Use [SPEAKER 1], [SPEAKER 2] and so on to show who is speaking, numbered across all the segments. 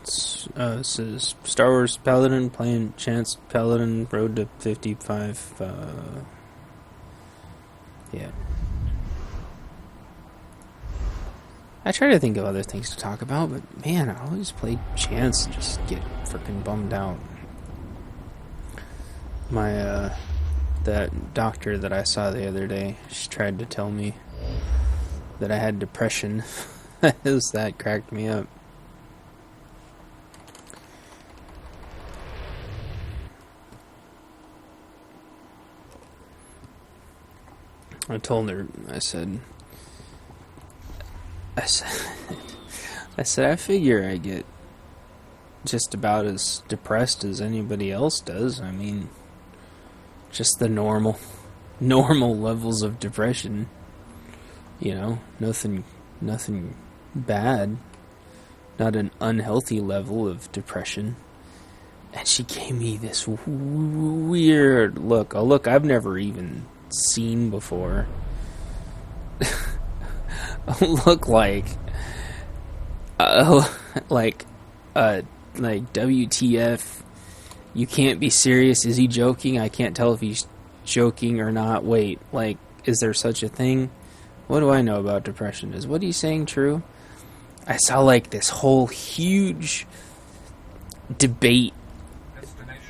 [SPEAKER 1] Says Star Wars Paladin playing Chance Paladin Road to 55. Yeah. I try to think of other things to talk about, but man, I always play Chance and just get freaking bummed out. My, that doctor that I saw the other day, she tried to tell me that I had depression. That cracked me up. I told her, I said, I figure I get just about as depressed as anybody else does. I mean, just the normal levels of depression. You know, nothing bad. Not an unhealthy level of depression. And she gave me this weird look. A look I've never even seen before. A look like WTF, you can't be serious, is he joking? I can't tell if he's joking or not. Wait, like, is there such a thing? What do I know about depression? Is what he's saying true? I saw like this whole huge debate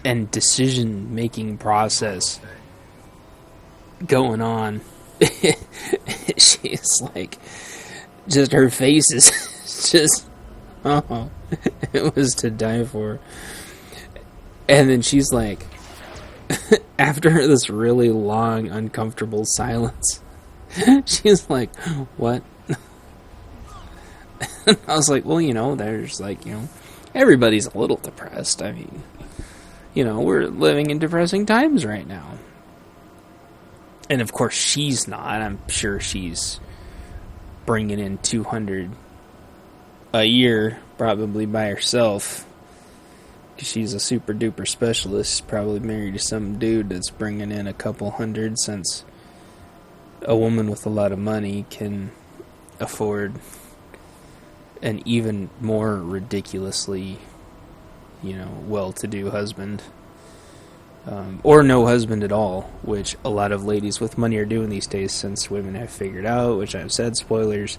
[SPEAKER 1] and decision making process going on. She's like, just her face is just, oh, it was to die for. And then she's like, after this really long, uncomfortable silence, she's like, what? And I was like, well, you know, there's like, you know, everybody's a little depressed. I mean, you know, we're living in depressing times right now. And of course she's not. I'm sure she's bringing in 200 a year probably by herself. Because she's a super duper specialist, probably married to some dude that's bringing in a couple hundred, since a woman with a lot of money can afford an even more ridiculously, you know, well-to-do husband. Or no husband at all, which a lot of ladies with money are doing these days, since women have figured out, which I've said, spoilers,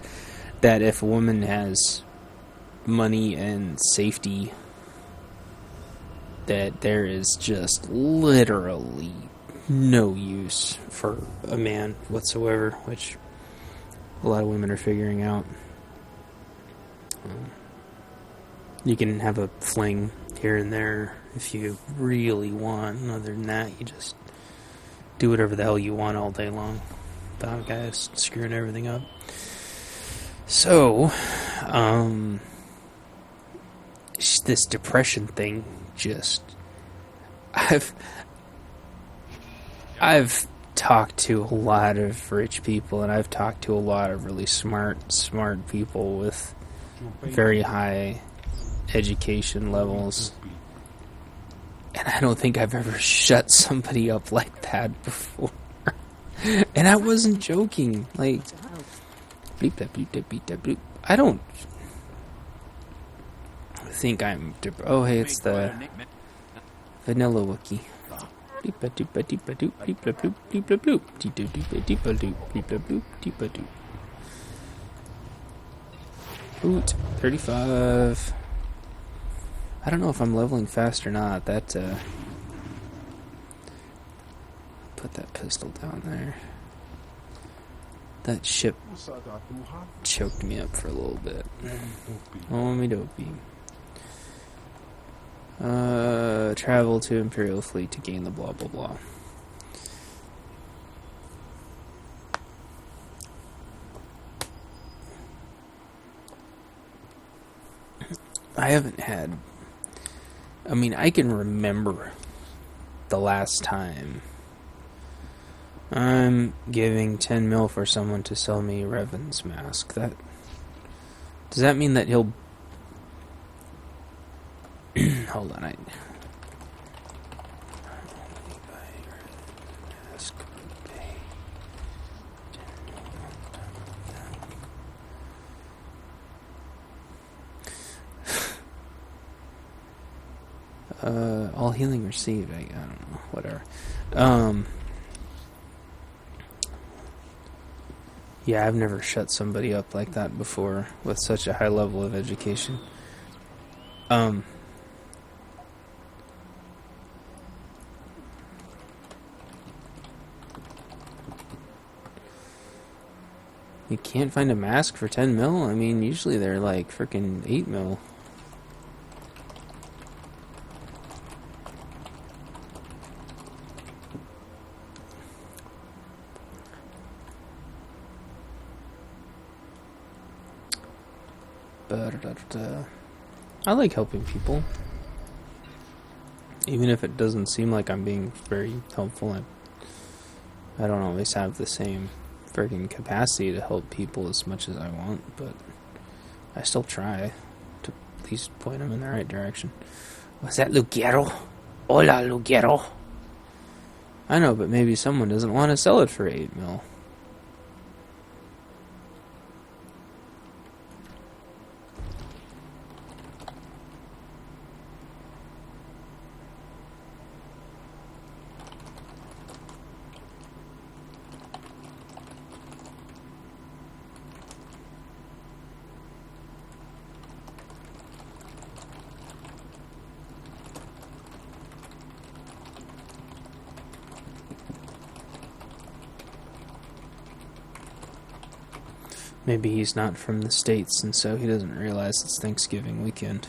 [SPEAKER 1] that if a woman has money and safety, that there is just literally no use for a man whatsoever, which a lot of women are figuring out. You can have a fling here and there if you really want. Other than that, you just do whatever the hell you want all day long without guys screwing everything up. So, this depression thing, just, I've talked to a lot of rich people, and I've talked to a lot of really smart people with very high education levels, and I don't think I've ever shut somebody up like that before. And I wasn't joking. Like, bleep, bleep, bleep, bleep, bleep, bleep. I don't think I'm oh, hey, it's the vanilla Wookie. Bleep, bleep, bleep, bleep, bleep, bleep, bleep, bleep, bleep, bleep, bleep, bleep, bleep, bleep, bleep, bleep, bleep, bleep. Boot 35. I don't know if I'm leveling fast or not. That put that pistol down there. That ship choked me up for a little bit. Oh, me dopey. Travel to Imperial Fleet to gain the blah blah blah. I haven't had... I mean, I can remember the last time I'm giving 10 mil for someone to sell me Revan's mask. That... Does that mean that he'll... Hold on, All healing received. I don't know. Whatever. Yeah, I've never shut somebody up like that before with such a high level of education. You can't find a mask for 10 mil? I mean, usually they're like freaking 8 mil. But I like helping people. Even if it doesn't seem like I'm being very helpful, I don't always have the same freaking capacity to help people as much as I want, but I still try to at least point them in the right direction. Was that Lugero? Hola, Lugero. I know, but maybe someone doesn't want to sell it for 8 mil. Maybe he's not from the States, and so he doesn't realize it's Thanksgiving weekend.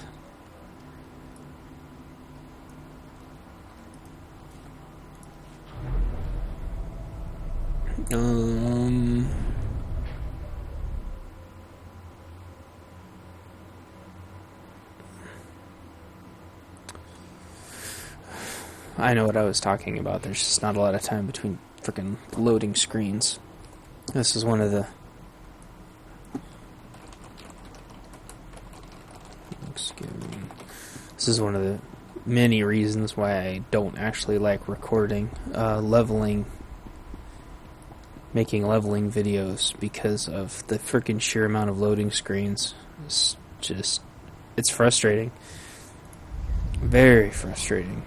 [SPEAKER 1] I know what I was talking about. There's just not a lot of time between freaking loading screens. This is one of the... This is one of the many reasons why I don't actually like recording, making leveling videos, because of the freaking sheer amount of loading screens. It's frustrating. Very frustrating.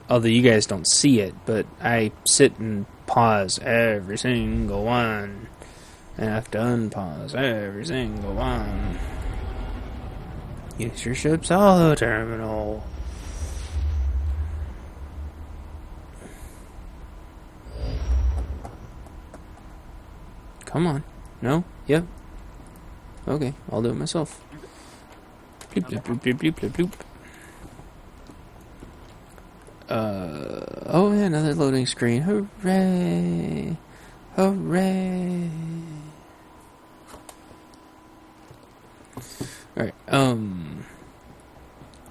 [SPEAKER 1] Although you guys don't see it, but I sit and pause every single one. And I've done pause every single one. Use your ship's holo terminal. Come on. No? Yep. Okay, I'll do it myself. Bloop, bloop, bloop, bloop, bloop, bloop, bloop. Oh yeah, another loading screen. Hooray! Hooray! Alright,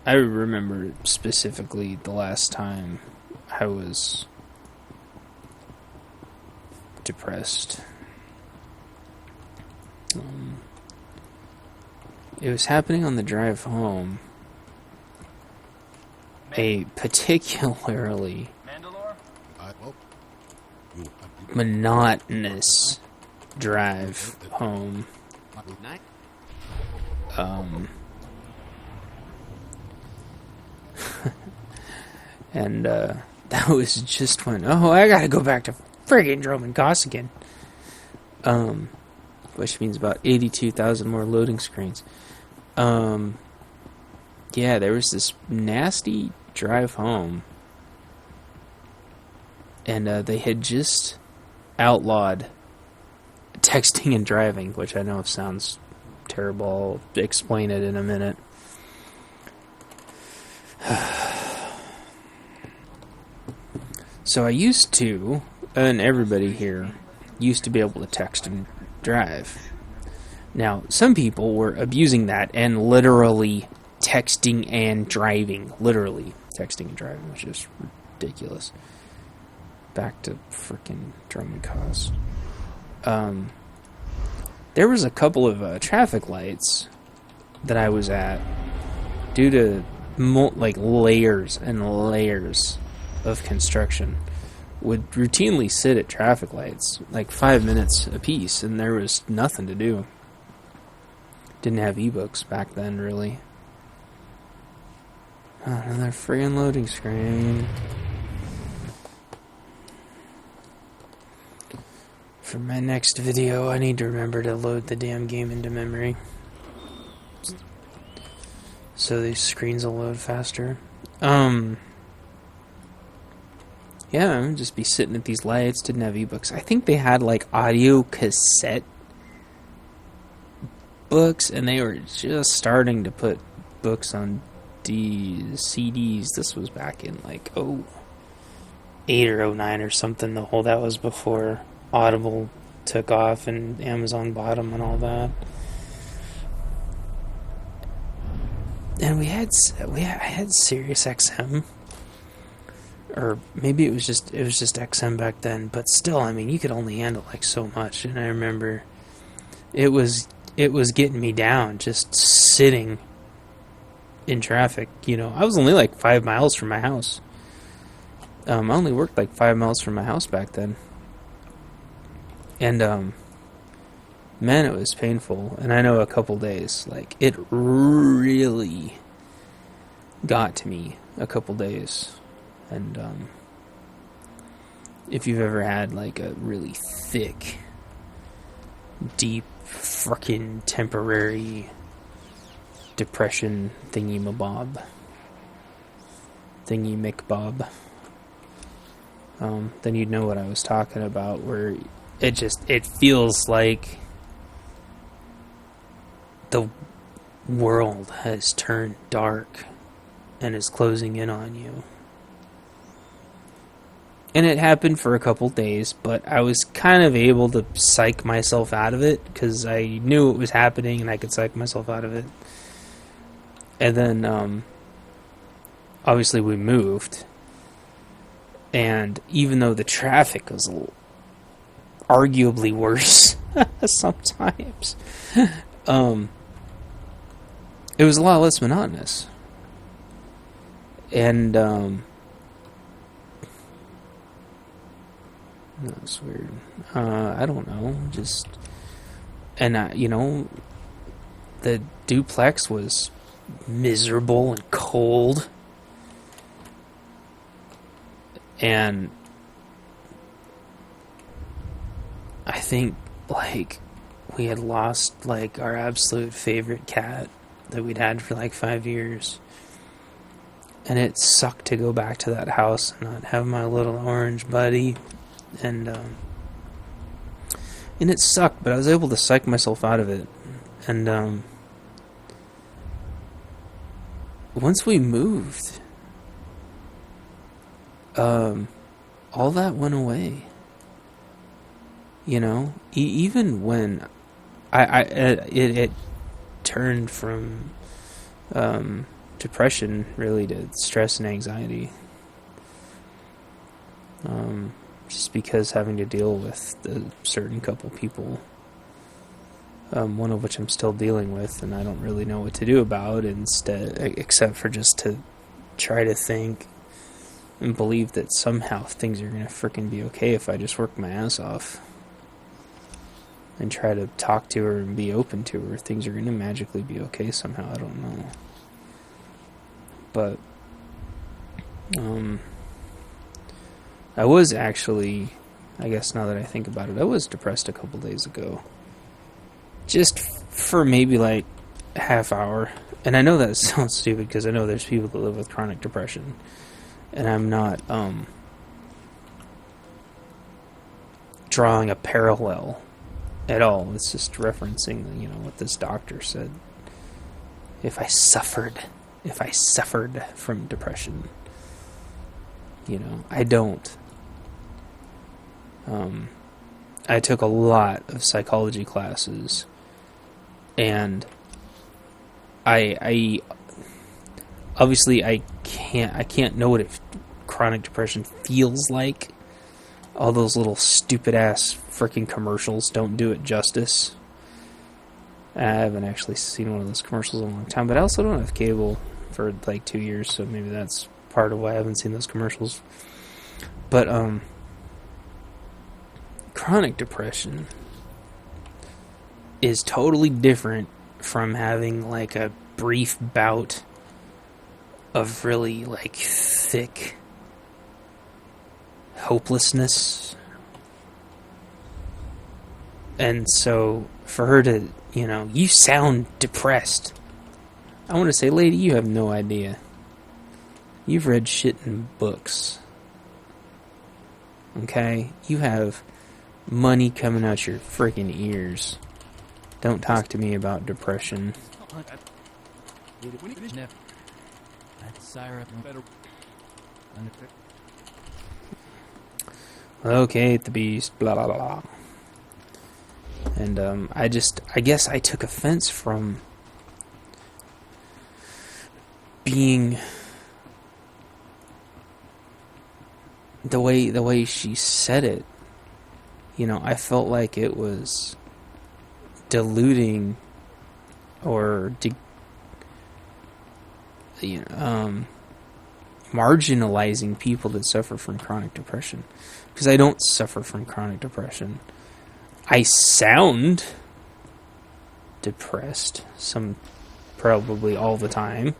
[SPEAKER 1] I remember specifically the last time I was depressed. It was happening on the drive home. A particularly monotonous drive home. And that was just when, I gotta go back to friggin' Droman Costigan. Which means about 82,000 more loading screens. Yeah, there was this nasty drive home. And they had just outlawed texting and driving, which I know sounds terrible. I'll explain it in a minute. So I used to, and everybody here used to be able to text and drive. Now, some people were abusing that and literally texting and driving. Literally texting and driving, which is ridiculous. Back to frickin' Drummond Cause. There was a couple of traffic lights that I was at due to layers and layers of construction would routinely sit at traffic lights like 5 minutes a piece, and there was nothing to do. Didn't have ebooks back then, really. Oh, another friggin' loading screen. For my next video, I need to remember to load the damn game into memory. So these screens will load faster. Yeah, I would just be sitting at these lights, didn't have ebooks. I think they had like audio cassette books, and they were just starting to put books on CDs. This was back in like 08 or 09 or something. That was before Audible took off and Amazon bought them and all that. And I had Sirius XM, or maybe it was just XM back then. But still, I mean, you could only handle like so much. And I remember it was getting me down just sitting in traffic. You know, I was only like 5 miles from my house. I only worked like 5 miles from my house back then. And, man, it was painful. And I know a couple days, like, it really got to me a couple days. And, if you've ever had, like, a really thick, deep, frickin' temporary depression thingy-mabob, thingy-mick-bob, then you'd know what I was talking about, where it feels like the world has turned dark and is closing in on you. And it happened for a couple days, but I was kind of able to psych myself out of it because I knew it was happening and I could psych myself out of it. And then, obviously we moved. And even though the traffic was arguably worse sometimes, it was a lot less monotonous. And, that's weird. I don't know. And the duplex was miserable and cold. And I think, like, we had lost, like, our absolute favorite cat that we'd had for, like, 5 years. And it sucked to go back to that house and not have my little orange buddy. And it sucked, but I was able to psych myself out of it. And, once we moved, all that went away. You know, even when it turned from, depression really to stress and anxiety. Just because having to deal with a certain couple people, one of which I'm still dealing with, and I don't really know what to do about except for just to try to think and believe that somehow things are gonna frickin' be okay if I just work my ass off and try to talk to her and be open to her. Things are gonna magically be okay somehow. I don't know. But, I was actually, I guess now that I think about it, I was depressed a couple days ago. Just for maybe like a half hour. And I know that sounds stupid because I know there's people that live with chronic depression. And I'm not drawing a parallel at all. It's just referencing, what this doctor said. If I suffered from depression, I don't. I took a lot of psychology classes, and I obviously I can't know what chronic depression feels like. All those little stupid ass freaking commercials don't do it justice. I haven't actually seen one of those commercials in a long time, but I also don't have cable for like 2 years, so maybe that's part of why I haven't seen those commercials. But chronic depression is totally different from having like a brief bout of really, like, thick hopelessness. And so, for her to, you sound depressed. I want to say, lady, you have no idea. You've read shit in books. Okay? You have money coming out your freaking ears. Don't talk to me about depression. Locate the beast, blah blah blah. And I guess I took offense from being the way she said it. I felt like it was diluting or marginalizing people that suffer from chronic depression. Because I don't suffer from chronic depression. I sound depressed, probably all the time,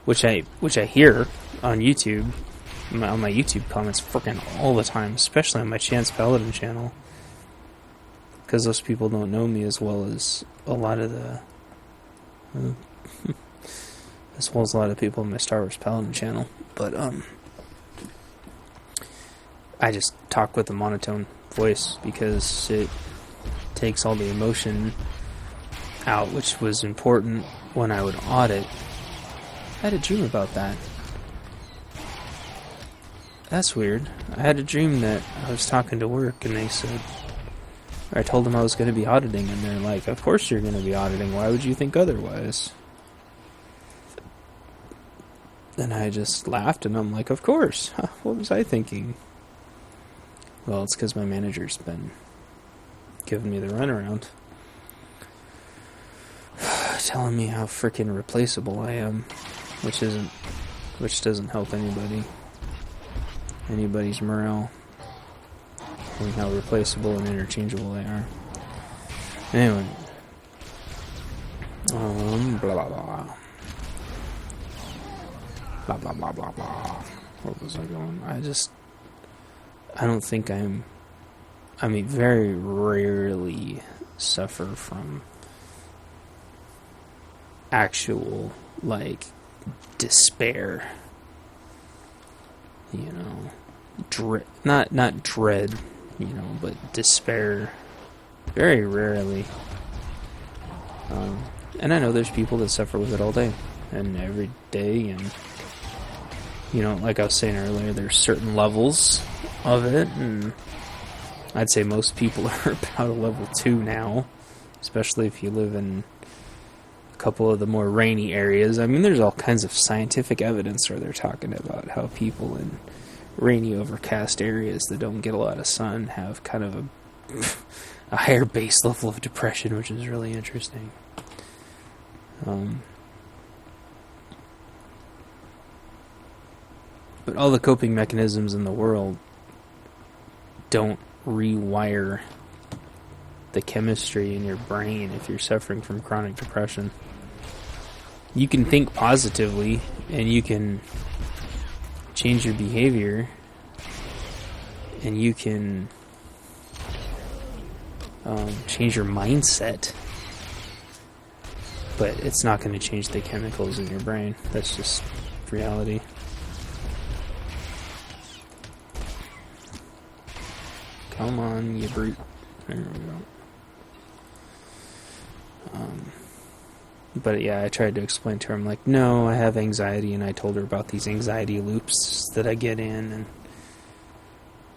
[SPEAKER 1] which I hear on YouTube, on my YouTube comments freaking all the time, especially on my Chance Paladin channel, because those people don't know me as well as a lot of people on my Star Wars Paladin channel. But I just talk with a monotone voice because it takes all the emotion out, which was important when I would audit. I had a dream about that. That's weird. I had a dream that I was talking to work and they said, I told them I was going to be auditing, and they're like, of course you're going to be auditing, why would you think otherwise? And I just laughed and I'm like, of course. What was I thinking? Well, it's because my manager's been giving me the runaround. Telling me how freaking replaceable I am, which doesn't help anybody's morale, and how replaceable and interchangeable they are. Anyway, blah blah blah, blah blah blah blah blah. What was I going? I don't think I very rarely suffer from actual, like, despair. Not dread, but despair. Very rarely. And I know there's people that suffer with it all day and every day, and like I was saying earlier, there's certain levels of it, and I'd say most people are about a level 2 now, especially if you live in a couple of the more rainy areas. I mean, there's all kinds of scientific evidence where they're talking about how people in rainy, overcast areas that don't get a lot of sun have kind of a higher base level of depression, which is really interesting. But all the coping mechanisms in the world don't rewire the chemistry in your brain if you're suffering from chronic depression. You can think positively and you can change your behavior and you can change your mindset, but it's not going to change the chemicals in your brain. That's just reality. Come on, you brute. There we go. But yeah, I tried to explain to her, I'm like, no, I have anxiety, and I told her about these anxiety loops that I get in, and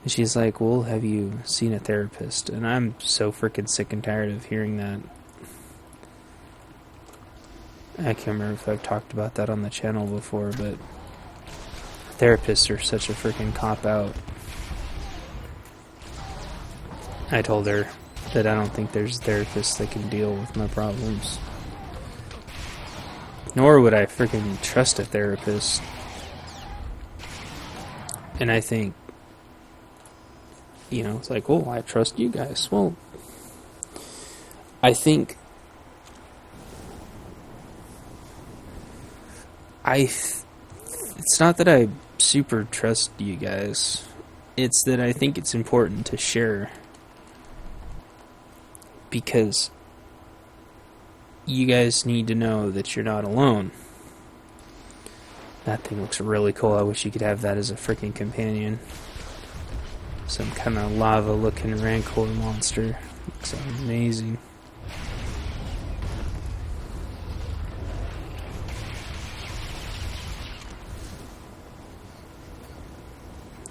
[SPEAKER 1] she's like, well, have you seen a therapist? And I'm so freaking sick and tired of hearing that. I can't remember if I've talked about that on the channel before, but therapists are such a freaking cop-out. I told her that I don't think there's therapists that can deal with my problems. Nor would I freaking trust a therapist. And I think, it's like, oh, I trust you guys. Well, I think It's not that I super trust you guys. It's that I think it's important to share. Because you guys need to know that you're not alone. That thing looks really cool. I wish you could have that as a freaking companion. Some kind of lava-looking rancor monster. Looks amazing.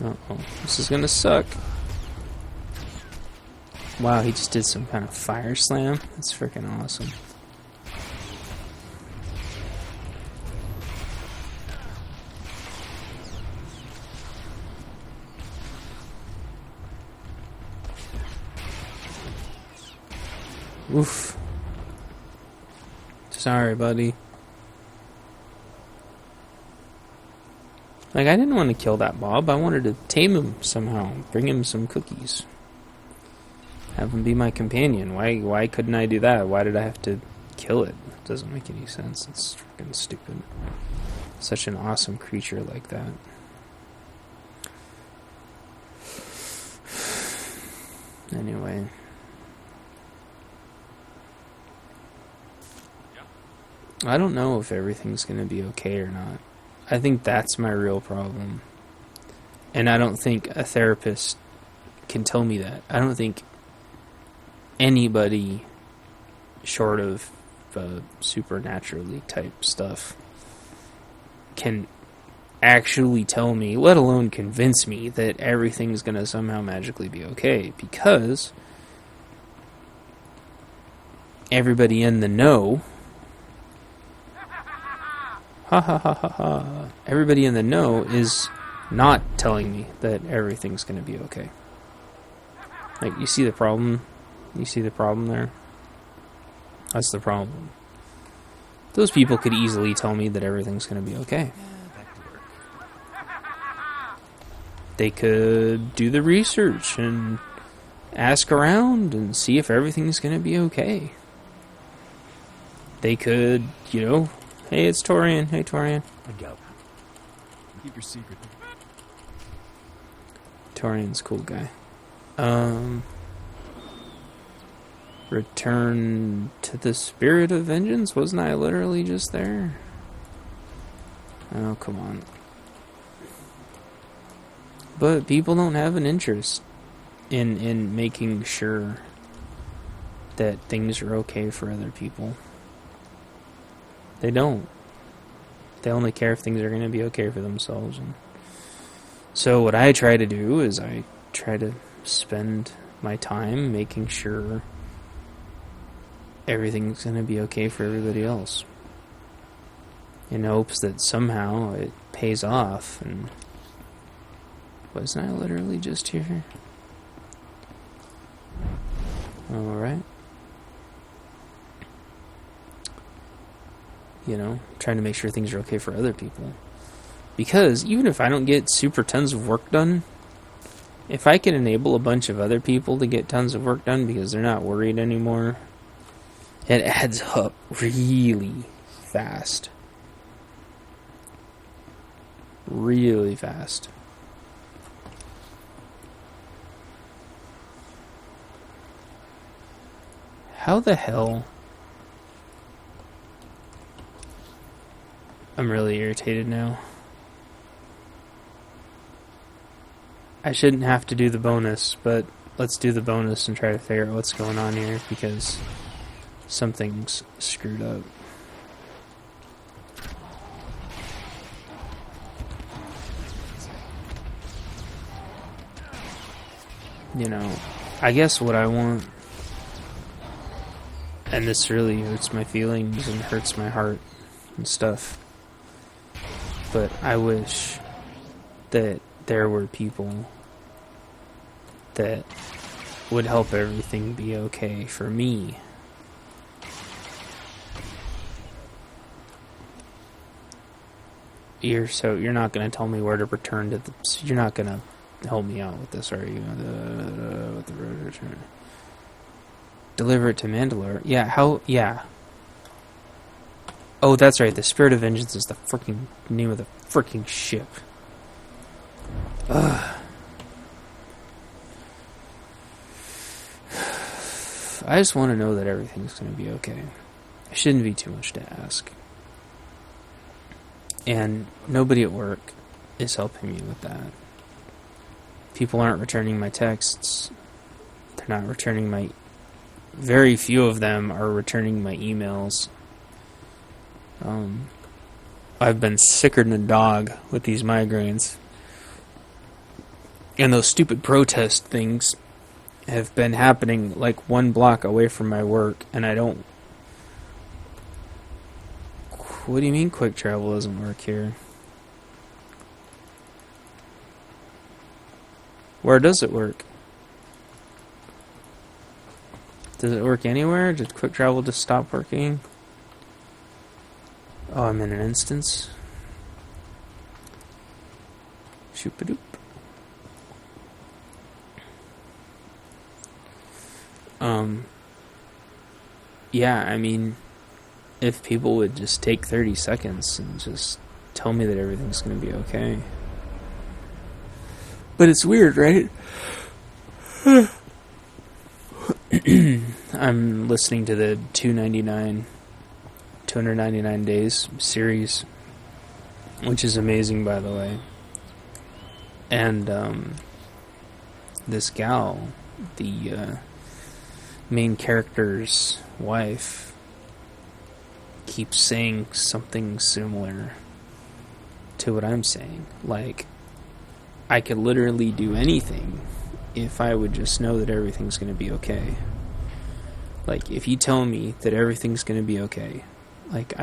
[SPEAKER 1] Uh-oh. This is gonna suck. Wow, he just did some kind of fire slam. That's freaking awesome. Oof. Sorry, buddy. Like, I didn't want to kill that mob. I wanted to tame him somehow. Bring him some cookies. Have him be my companion. Why couldn't I do that? Why did I have to kill it? It doesn't make any sense. It's freaking stupid. Such an awesome creature like that. Anyway. I don't know if everything's going to be okay or not. I think that's my real problem. And I don't think a therapist can tell me that. I don't think anybody short of supernaturally type stuff can actually tell me, let alone convince me, that everything's going to somehow magically be okay. Because everybody in the know... Ha ha ha ha ha. Everybody in the know is not telling me that everything's going to be okay. Like, you see the problem? You see the problem there? That's the problem. Those people could easily tell me that everything's going to be okay. They could do the research and ask around and see if everything's going to be okay. They could, hey, it's Torian. Hey, Torian.
[SPEAKER 2] I go. Keep your secret.
[SPEAKER 1] Torian's a cool guy. Return to the spirit of vengeance? Wasn't I literally just there? Oh, come on. But people don't have an interest in making sure that things are okay for other people. They don't. They only care if things are going to be okay for themselves. And so what I try to do is I try to spend my time making sure everything's going to be okay for everybody else, in hopes that somehow it pays off. And wasn't I literally just here? Alright. Trying to make sure things are okay for other people. Because even if I don't get super tons of work done, if I can enable a bunch of other people to get tons of work done because they're not worried anymore, it adds up really fast. Really fast. How the hell? I'm really irritated now. I shouldn't have to do the bonus, but let's do the bonus and try to figure out what's going on here, because something's screwed up. I guess what I want, and this really hurts my feelings and hurts my heart and stuff, but I wish that there were people that would help everything be okay for me. You're not going to tell me where to return to you're not going to help me out with this, are you? With the road return. Deliver it to Mandalore. Yeah, how? Yeah. Oh, that's right. The Spirit of Vengeance is the freaking name of the freaking ship. Ugh. I just want to know that everything's going to be okay. It shouldn't be too much to ask. And nobody at work is helping me with that. People aren't returning my texts. They're not returning my... Very few of them are returning my emails. I've been sicker than a dog with these migraines. And those stupid protest things have been happening like 1 block away from my work, and I don't... What do you mean quick travel doesn't work here? Where does it work? Does it work anywhere? Did quick travel just stop working? Oh, I'm in an instance. Shoopadoop. Yeah, I mean, if people would just take 30 seconds and just tell me that everything's going to be okay. But it's weird, right? I'm listening to the 299 Days series, which is amazing, by the way. And this gal, the main character's wife, keeps saying something similar to what I'm saying. Like, I could literally do anything if I would just know that everything's going to be okay. Like, if you tell me that everything's going to be okay, like,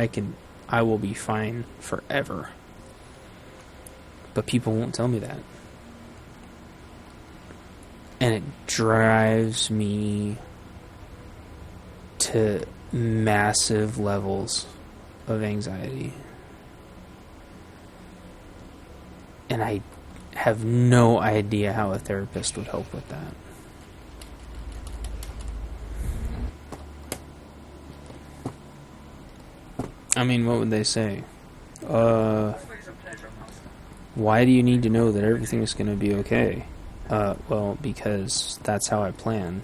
[SPEAKER 1] I will be fine forever. But people won't tell me that. And it drives me to massive levels of anxiety. And I have no idea how a therapist would help with that. I mean, what would they say? Why do you need to know that everything is going to be okay? Well, because that's how I plan.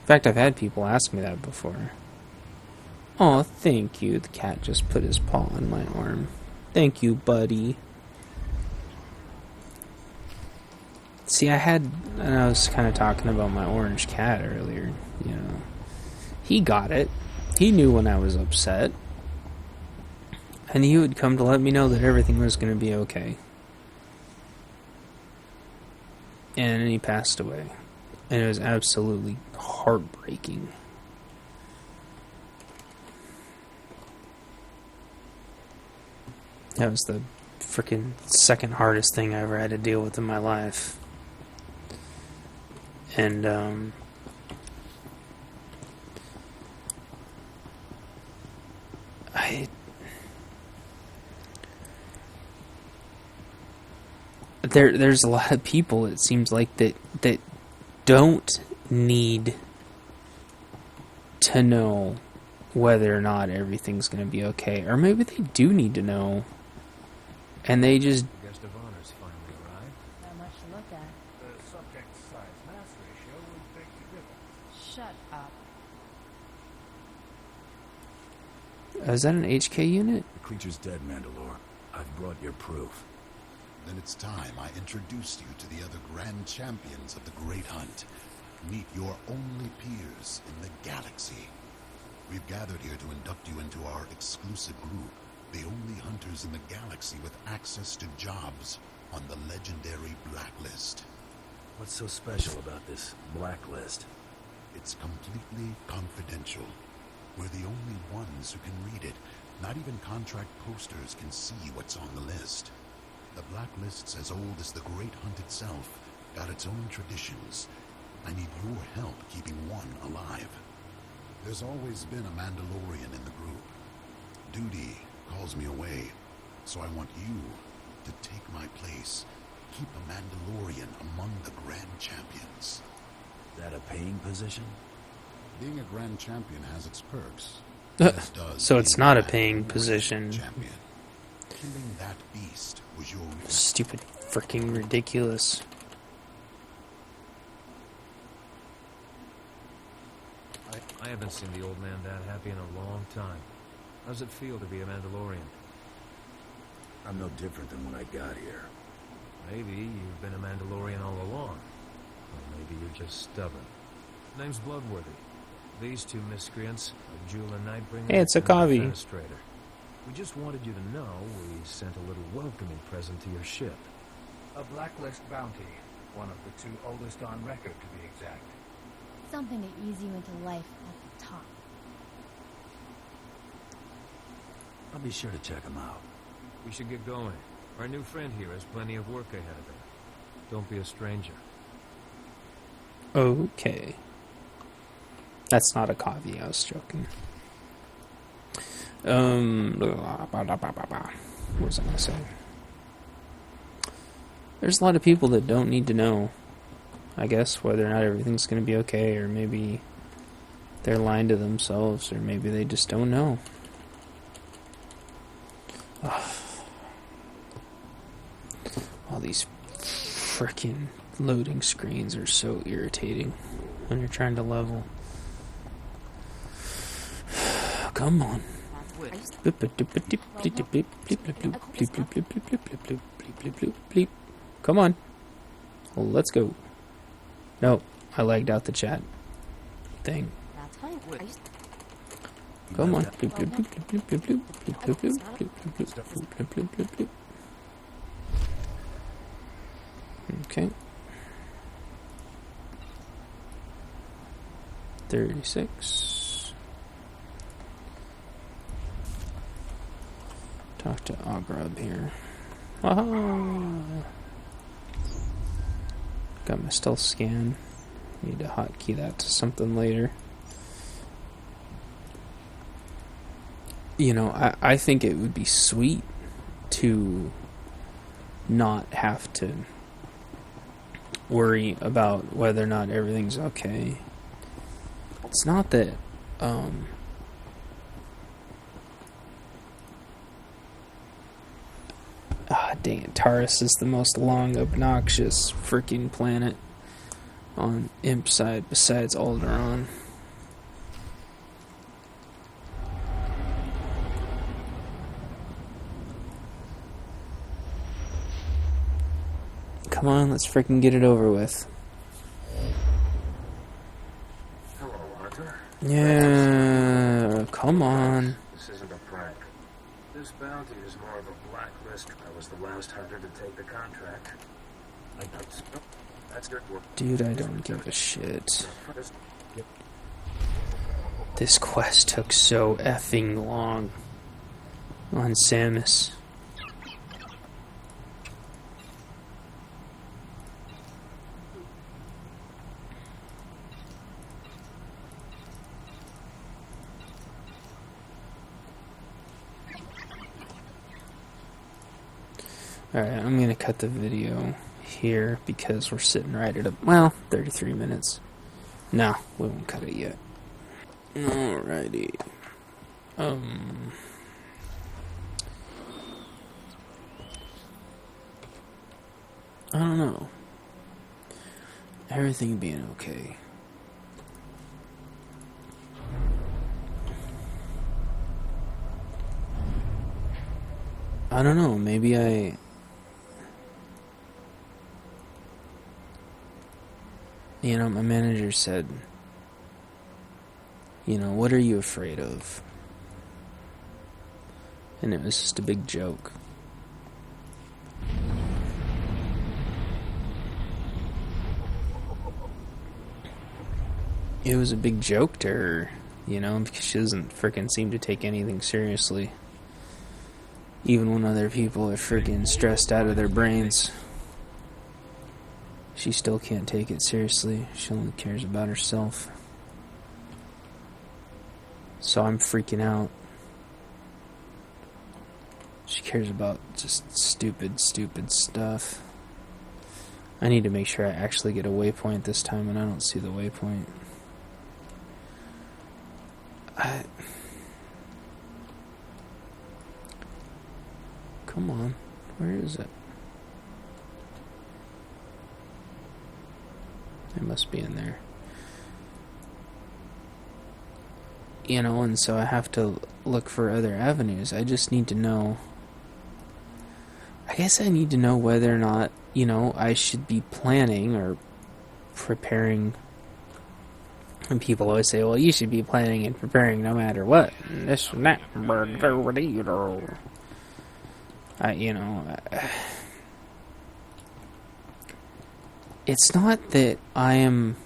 [SPEAKER 1] In fact, I've had people ask me that before. Oh, thank you. The cat just put his paw on my arm. Thank you, buddy. See, I was kind of talking about my orange cat earlier, you know. He got it. He knew when I was upset. And he would come to let me know that everything was going to be okay. And he passed away. And it was absolutely heartbreaking. That was the freaking second hardest thing I ever had to deal with in my life. And, there's a lot of people, it seems like, that don't need to know whether or not everything's going to be okay. Or maybe they do need to know. And they just...
[SPEAKER 2] Guest of honor's finally arrived.
[SPEAKER 3] Not much to look at.
[SPEAKER 4] The subject size-mass ratio would beg to differ.
[SPEAKER 3] Shut up.
[SPEAKER 1] Is that an HK unit?
[SPEAKER 5] The creature's dead, Mandalore. I've brought your proof.
[SPEAKER 6] Then it's time I introduced you to the other grand champions of the Great Hunt. Meet your only peers in the galaxy. We've gathered here to induct you into our exclusive group, the only hunters in the galaxy with access to jobs on the legendary Blacklist.
[SPEAKER 5] What's so special about this Blacklist?
[SPEAKER 6] It's completely confidential. We're the only ones who can read it. Not even contract posters can see what's on the list. The Blacklist's as old as the Great Hunt itself, got its own traditions. I need your help keeping one alive. There's always been a Mandalorian in the group. Duty calls me away, so I want you to take my place. Keep a Mandalorian among the Grand Champions.
[SPEAKER 5] That a paying position?
[SPEAKER 6] Being a grand champion has its perks. As does
[SPEAKER 1] So it's
[SPEAKER 6] being
[SPEAKER 1] not a
[SPEAKER 6] grand
[SPEAKER 1] paying
[SPEAKER 6] World
[SPEAKER 1] position.
[SPEAKER 6] Champion. Killing that beast was your reward.
[SPEAKER 1] Stupid freaking ridiculous.
[SPEAKER 2] I haven't seen the old man that happy in a long time. How's it feel to be a Mandalorian?
[SPEAKER 5] I'm no different than when I got here.
[SPEAKER 2] Maybe you've been a Mandalorian all along. Or maybe you're just stubborn. Name's Bloodworthy. These two miscreants are Jewel and Nightbringer.
[SPEAKER 1] Hey, it's a
[SPEAKER 2] and the
[SPEAKER 1] Kavi.
[SPEAKER 2] Fenestrator. We just wanted you to know we sent a little welcoming present to your ship.
[SPEAKER 4] A blacklist bounty. One of the 2 oldest on record, to be exact.
[SPEAKER 3] Something to ease you into life at the top.
[SPEAKER 5] I'll be sure to check them out.
[SPEAKER 2] We should get going. Our new friend here has plenty of work ahead of him. Don't be a stranger.
[SPEAKER 1] Okay. That's not a Kavi, I was joking. What was I going to say? There's a lot of people that don't need to know, I guess, whether or not everything's going to be okay, or maybe they're lying to themselves, or maybe they just don't know. All these frickin' loading screens are so irritating when you're trying to level. Come on. Come on. Let's go. No, I lagged out the chat thing.
[SPEAKER 3] That's fine.
[SPEAKER 1] Come on. Okay. 36. Talk to Agrab here. Aha! Got my stealth scan. Need to hotkey that to something later. You know, I think it would be sweet to not have to worry about whether or not everything's okay. It's not that, dang it, Taurus is the most long, obnoxious freaking planet on Imp side besides Alderaan. Come on, let's freaking get it over with.
[SPEAKER 7] Hello, Arthur.
[SPEAKER 1] Yeah, come on.
[SPEAKER 7] This isn't a prank. This bounty is more of a blacklist. I was the last hunter to take the contract. That's good work.
[SPEAKER 1] Dude, I don't give a shit. This quest took so effing long on Samus. Alright, I'm gonna cut the video here because we're sitting right at 33 minutes. No, we won't cut it yet. Alrighty. I don't know. Everything being okay. I don't know, maybe you know, my manager said, you know, what are you afraid of? And it was just a big joke. It was a big joke to her, you know, because she doesn't frickin' seem to take anything seriously. Even when other people are frickin' stressed out of their brains. She still can't take it seriously. She only cares about herself. So I'm freaking out. She cares about just stupid stuff. I need to make sure I actually get a waypoint this time, and I don't see the waypoint. Come on. Where is it? It must be in there. You know, and so I have to look for other avenues. I just need to know... I guess I need to know whether or not, you know, I should be planning or preparing. And people always say, well, you should be planning and preparing no matter what. And this and that. It's not that I am...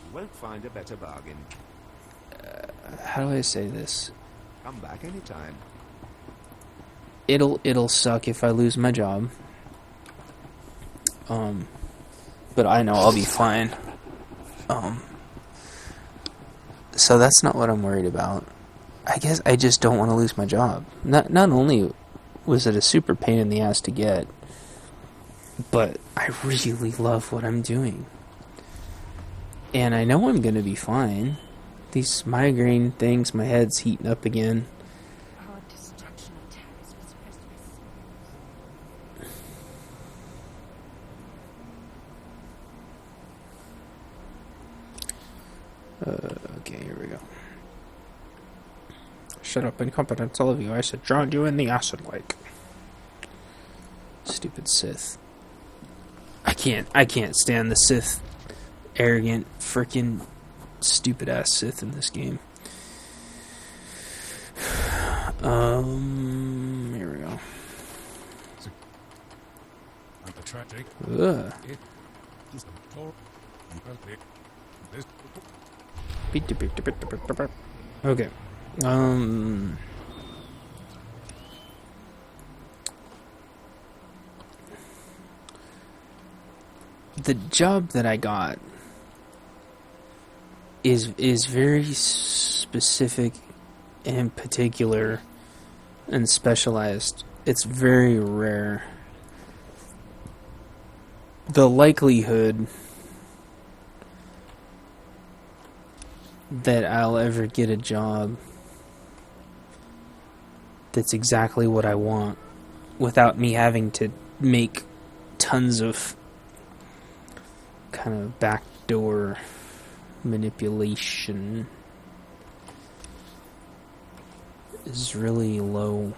[SPEAKER 8] You won't find a better bargain.
[SPEAKER 1] How do I say this?
[SPEAKER 8] Come back anytime.
[SPEAKER 1] It'll suck if I lose my job. But I know I'll be fine. So that's not what I'm worried about. I guess I just don't want to lose my job. Not only was it a super pain in the ass to get, but I really love what I'm doing. And I know I'm going to be fine. These migraine things, my head's heating up again.
[SPEAKER 3] Our destruction of Taris was supposed to be
[SPEAKER 1] Okay, here we go. Shut up, incompetence, all of you. I said, drown you in the acid lake. Stupid Sith. I can't stand the Sith. Arrogant, frickin' stupid ass Sith in this game. Here we go. Ugh. Okay. The job that I got is very specific and particular and specialized. It's very rare. The likelihood that I'll ever get a job that's exactly what I want without me having to make tons of kind of backdoor manipulation is really low,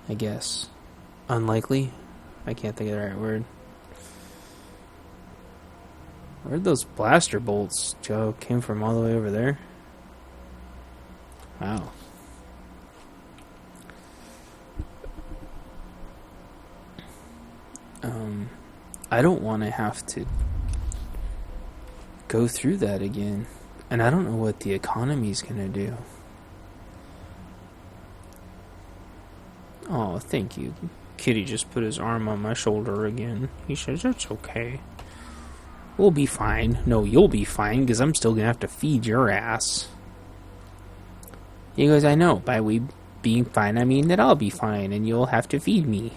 [SPEAKER 1] I guess. Unlikely? I can't think of the right word. Where'd those blaster bolts, Joe, came from all the way over there? Wow. I don't want to have to go through that again. And I don't know what the economy's gonna do. Oh, thank you. Kitty just put his arm on my shoulder again. He says, it's okay. We'll be fine. No, you'll be fine, because I'm still gonna have to feed your ass. He goes, I know. By we being fine, I mean that I'll be fine, and you'll have to feed me.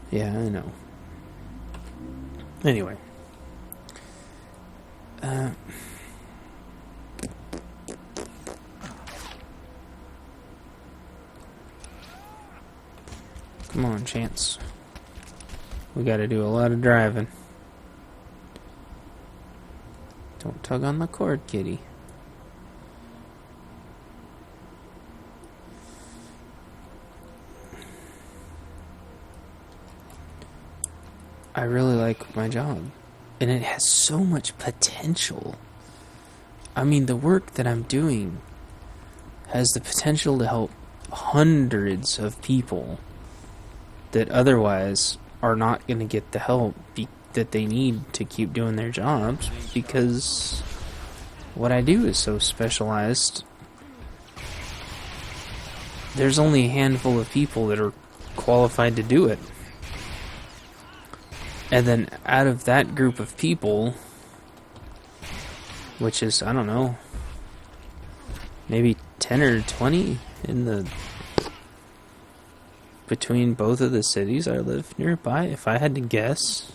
[SPEAKER 1] Yeah, I know. Anyway. Come on, Chance. We gotta do a lot of driving. Don't tug on the cord, kitty. I really like my job. And it has so much potential. I mean, the work that I'm doing has the potential to help hundreds of people that otherwise are not going to get the help that they need to keep doing their jobs, because what I do is so specialized. There's only a handful of people that are qualified to do it. And then out of that group of people, which is, I don't know, maybe 10 or 20 in the between both of the cities I live nearby, if I had to guess.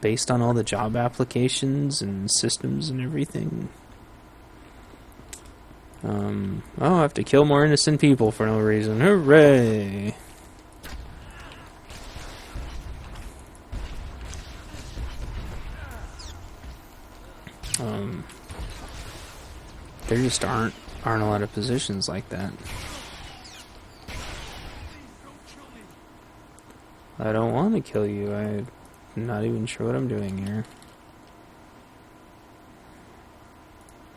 [SPEAKER 1] based on all the job applications and systems and everything. I'll have to kill more innocent people for no reason. Hooray! There just aren't a lot of positions like that. I don't want to kill you. I'm not even sure what I'm doing here.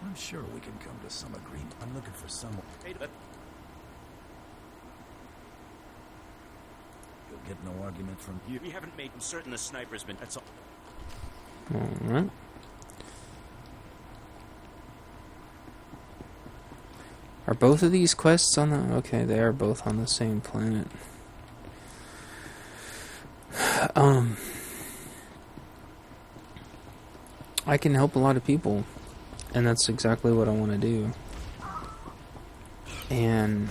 [SPEAKER 5] I'm sure we can come to some agreement. I'm looking for someone. You'll get no argument from you.
[SPEAKER 9] We haven't made certain the sniper's been. That's all.
[SPEAKER 1] Alright. Are both of these quests on the... Okay, they are both on the same planet. I can help a lot of people, and that's exactly what I want to do. And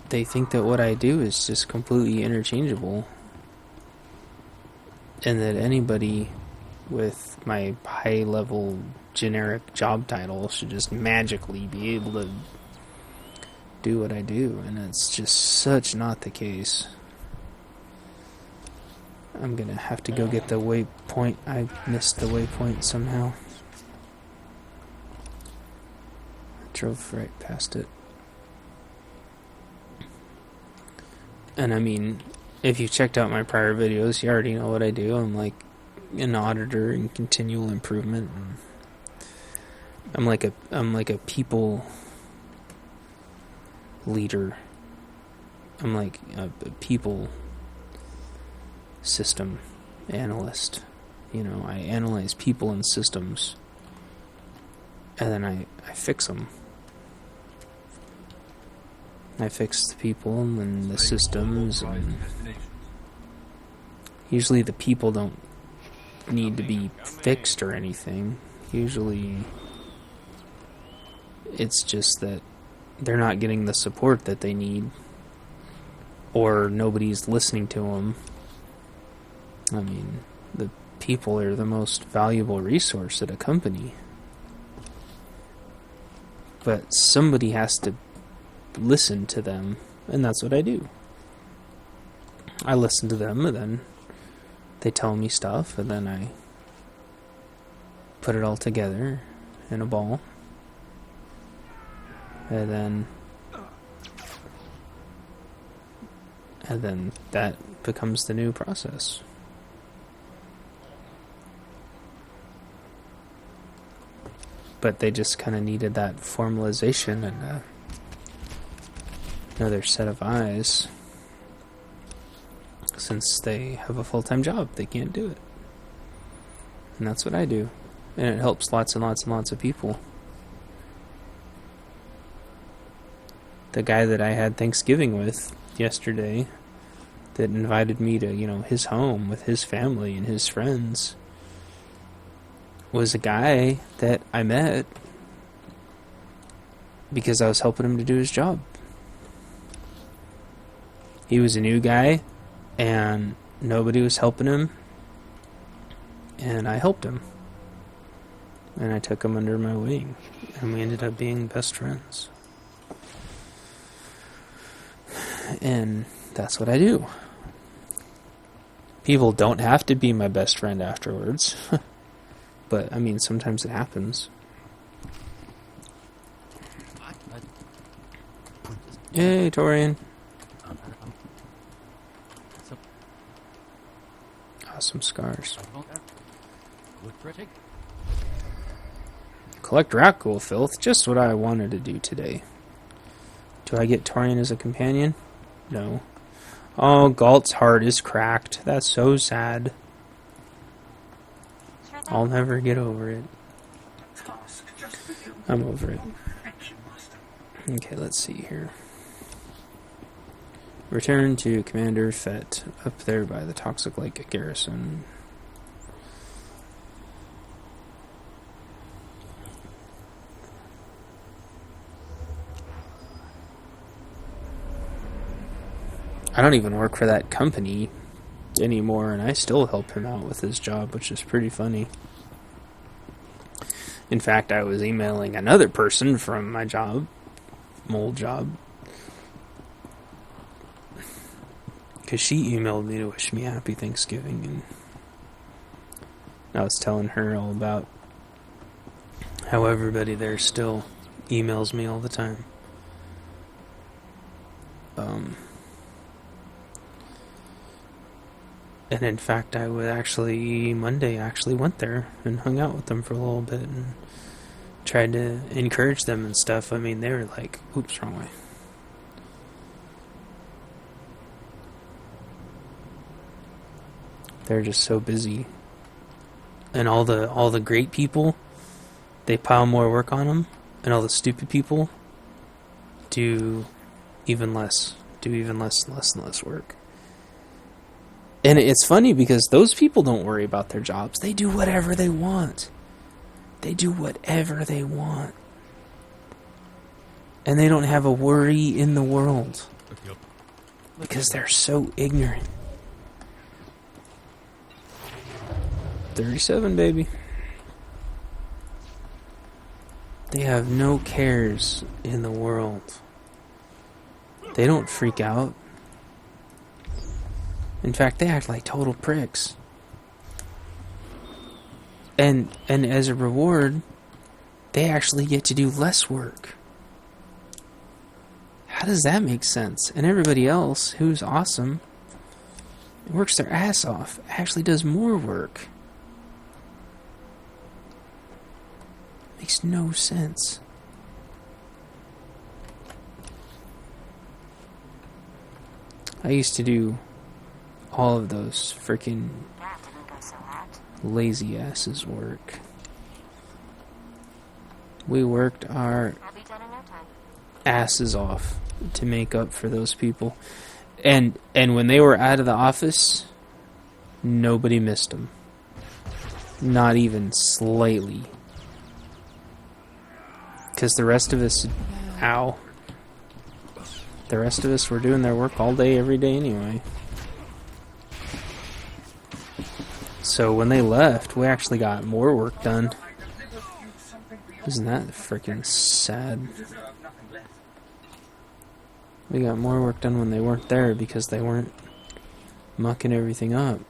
[SPEAKER 1] they think that what I do is just completely interchangeable, and that anybody with my high-level generic job title should just magically be able to do what I do, and it's just such not the case. I'm gonna have to go get the waypoint. I missed the waypoint somehow. I drove right past it. And I mean, if you've checked out my prior videos, you already know what I do. I'm like an auditor in continual improvement. And I'm like a people leader. I'm like a people system analyst. You know, I analyze people and systems, and then I fix them. I fix the people and the systems, and usually the people don't need to be fixed or anything. Usually it's just that they're not getting the support that they need, or nobody's listening to them. I mean, the people are the most valuable resource at a company. But somebody has to listen to them, and that's what I do. I listen to them, and then they tell me stuff, and then I put it all together in a ball. And then that becomes the new process. But they just kind of needed that formalization and another set of eyes. Since they have a full-time job, they can't do it. And that's what I do. And it helps lots and lots and lots of people. The guy that I had Thanksgiving with yesterday that invited me to, his home with his family and his friends was a guy that I met because I was helping him to do his job. He was a new guy, and nobody was helping him, and I helped him. And I took him under my wing, and we ended up being best friends. And that's what I do. People don't have to be my best friend afterwards. But, I mean, sometimes it happens. Yay, Torian. Awesome scars. Collect Rakghoul filth, just what I wanted to do today. Do I get Torian as a companion? No. Oh, Galt's heart is cracked. That's so sad. I'll never get over it. I'm over it. Okay, let's see here. Return to Commander Fett, up there by the Toxic Lake Garrison. I don't even work for that company anymore, and I still help him out with his job, which is pretty funny. In fact, I was emailing another person from my job, my old job, because she emailed me to wish me happy Thanksgiving, and I was telling her all about how everybody there still emails me all the time. And in fact, Monday went there and hung out with them for a little bit and tried to encourage them and stuff. I mean, they were like, oops, wrong way. They're just so busy. And all the great people, they pile more work on them, and all the stupid people do even less and less work. And it's funny because those people don't worry about their jobs. They do whatever they want. And they don't have a worry in the world. Because they're so ignorant. 37, baby. They have no cares in the world. They don't freak out. In fact, they act like total pricks. And as a reward, they actually get to do less work. How does that make sense? And everybody else, who's awesome, works their ass off, actually does more work. Makes no sense. I used to do all of those freaking lazy asses work. We worked our asses off to make up for those people. And when they were out of the office, nobody missed them. Not even slightly. Because the rest of us... Ow. The rest of us were doing their work all day, every day anyway. So when they left, we actually got more work done. Isn't that freaking sad? We got more work done when they weren't there because they weren't mucking everything up.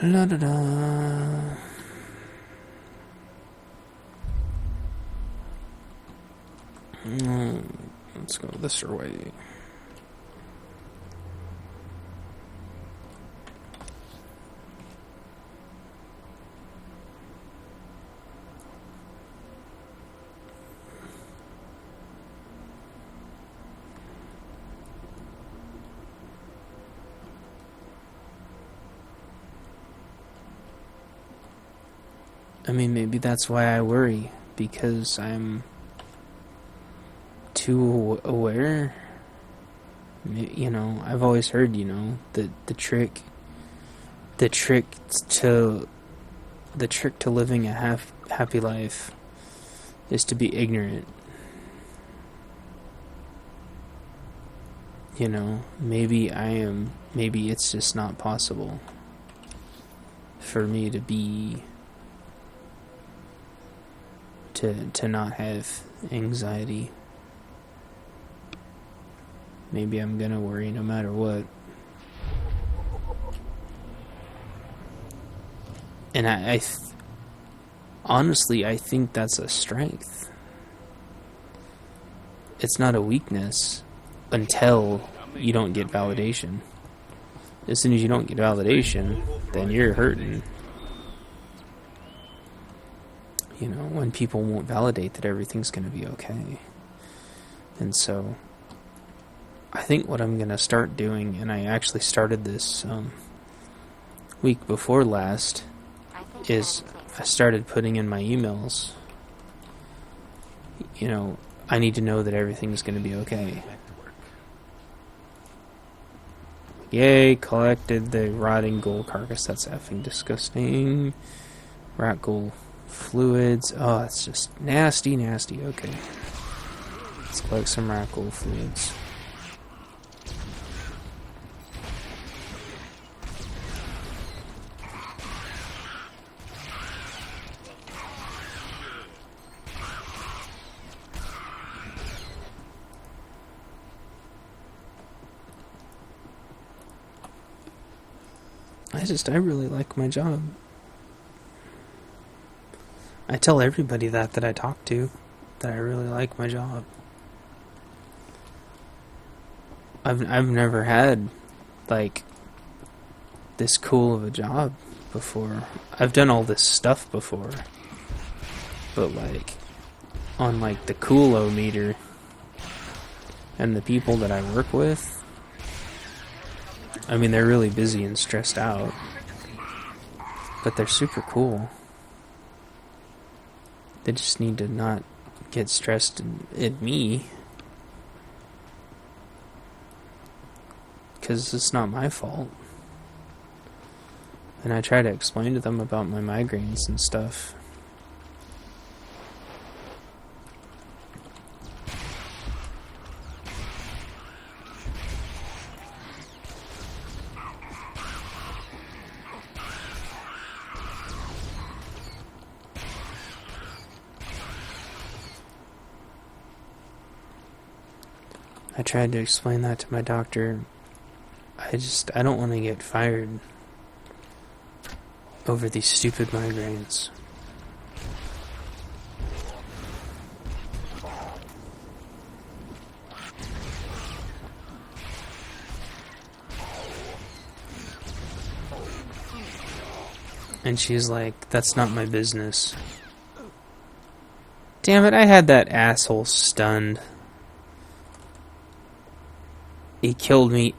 [SPEAKER 1] La da da. Let's go this way. I mean, maybe that's why I worry, because I'm too aware. You know, I've always heard, you know, the trick to living a happy life is to be ignorant. You know, maybe it's just not possible for me to be to not have anxiety. Maybe I'm gonna worry no matter what. And honestly, I think that's a strength. It's not a weakness until you don't get validation. As soon as you don't get validation, then you're hurting. You know, when people won't validate that everything's going to be okay. And so, I think what I'm going to start doing, and I actually started this week before last, is I started putting in my emails. You know, I need to know that everything's going to be okay. Yay, collected the rotting ghoul carcass. That's effing disgusting. Rat ghoul fluids. Oh, it's just nasty. Okay. Let's collect some rat ghoul fluids. I really like my job. I tell everybody that I talk to, that I really like my job. I've never had, like, this cool of a job before. I've done all this stuff before, but, like, on, like, the cool-o-meter and the people that I work with, I mean, they're really busy and stressed out, but they're super cool. They just need to not get stressed at me, because it's not my fault. And I try to explain to them about my migraines and stuff. I tried to explain that to my doctor. I don't want to get fired over these stupid migraines. And she's like, that's not my business. Damn it, I had that asshole stunned. He killed me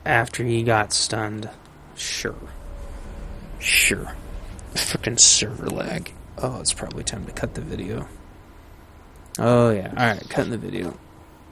[SPEAKER 1] after he got stunned. Sure. Frickin' server lag. Oh, it's probably time to cut the video. Oh yeah, alright, cutting the video.